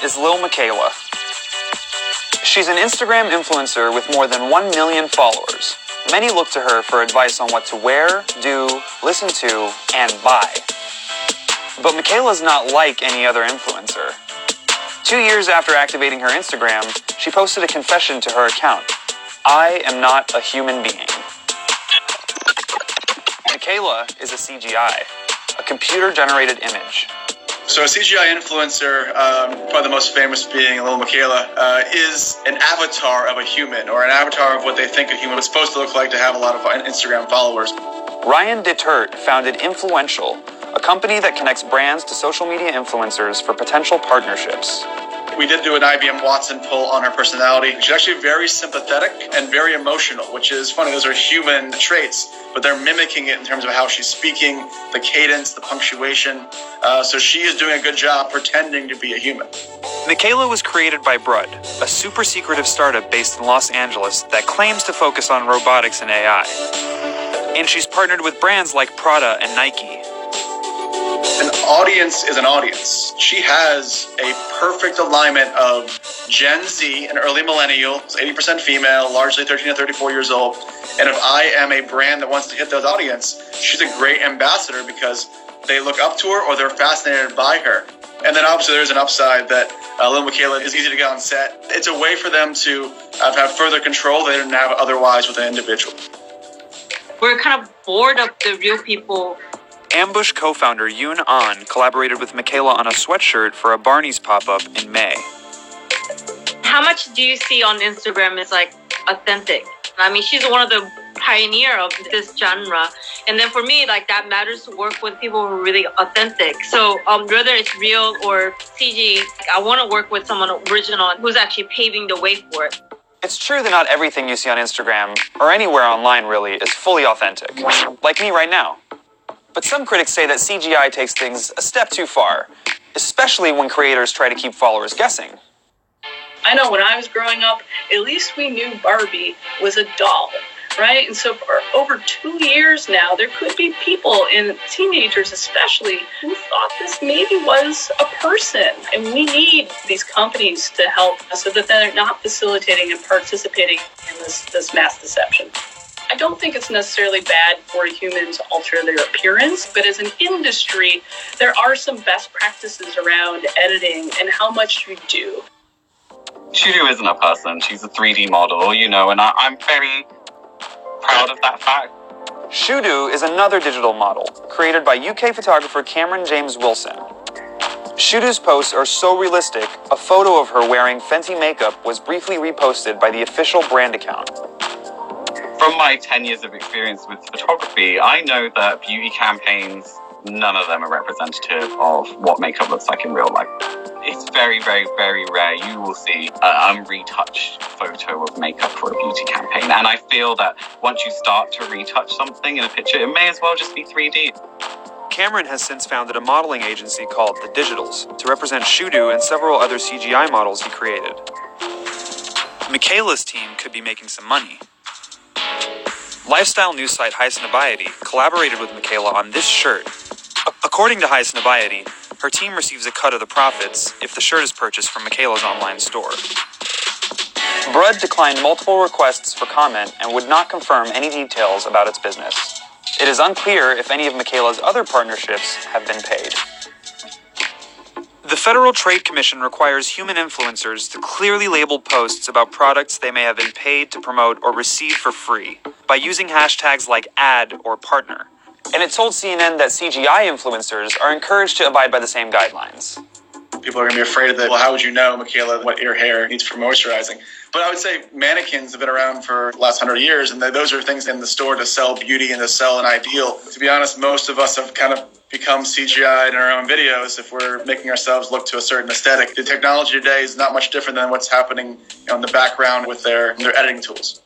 is Lil Miquela. She's an Instagram influencer with more than 1 million followers. Many look to her for advice on what to wear, do, listen to, and buy. But Miquela's not like any other influencer. 2 years after activating her Instagram, she posted a confession to her account. I am not a human being. Miquela is a CGI, a computer-generated image. So a CGI influencer, probably the most famous being Lil Miquela, is an avatar of a human, or an avatar of what they think a human was supposed to look like to have a lot of Instagram followers. Ryan Detert founded Influential, a company that connects brands to social media influencers for potential partnerships. We did do an IBM Watson poll on her personality. She's actually very sympathetic and very emotional, which is funny. Those are human traits, but they're mimicking it in terms of how she's speaking, the cadence, the punctuation. So she is doing a good job pretending to be a human. Miquela was created by Brud, a super secretive startup based in Los Angeles that claims to focus on robotics and AI. And she's partnered with brands like Prada and Nike. An audience is an audience. She has a perfect alignment of Gen Z and early millennials, 80% female, largely 13 to 34 years old. And if I am a brand that wants to hit those audience, she's a great ambassador because they look up to her or they're fascinated by her. And then obviously there's an upside that Lil Miquela is easy to get on set. It's a way for them to have further control they didn't have otherwise with an individual. We're kind of bored of the real people. Ambush co-founder Yoon Ahn collaborated with Miquela on a sweatshirt for a Barney's pop-up in May. How much do you see on Instagram is like authentic? I mean, she's one of the pioneer of this genre. And then for me, like that matters to work with people who are really authentic. So whether it's real or CG, I want to work with someone original who's actually paving the way for it. It's true that not everything you see on Instagram, or anywhere online really, is fully authentic. Like me right now. But some critics say that CGI takes things a step too far, especially when creators try to keep followers guessing. I know when I was growing up, at least we knew Barbie was a doll, right? And so for over 2 years now, there could be people, and teenagers especially, who thought this maybe was a person. And we need these companies to help so that they're not facilitating and participating in this mass deception. I don't think it's necessarily bad for humans to alter their appearance, but as an industry, there are some best practices around editing and how much you do. Shudu isn't a person, she's a 3D model, and I'm very proud of that fact. Shudu is another digital model, created by UK photographer Cameron James Wilson. Shudu's posts are so realistic, a photo of her wearing Fenty makeup was briefly reposted by the official brand account. From my 10 years of experience with photography, I know that beauty campaigns, none of them are representative of what makeup looks like in real life. It's very, very, very rare you will see an unretouched photo of makeup for a beauty campaign. And I feel that once you start to retouch something in a picture, it may as well just be 3D. Cameron has since founded a modeling agency called The Digitals to represent Shudu and several other CGI models he created. Miquela's team could be making some money. Lifestyle news site Highsnobiety collaborated with Miquela on this shirt. According to Highsnobiety, her team receives a cut of the profits if the shirt is purchased from Miquela's online store. Brud declined multiple requests for comment and would not confirm any details about its business. It is unclear if any of Miquela's other partnerships have been paid. The Federal Trade Commission requires human influencers to clearly label posts about products they may have been paid to promote or receive for free by using hashtags like ad or partner. And it told CNN that CGI influencers are encouraged to abide by the same guidelines. People are going to be afraid of that. Well, how would you know, Miquela, what your hair needs for moisturizing? But I would say mannequins have been around for the last 100 years, and those are things in the store to sell beauty and to sell an ideal. To be honest, most of us have kind of become CGI in our own videos if we're making ourselves look to a certain aesthetic. The technology today is not much different than what's happening in the background with their editing tools.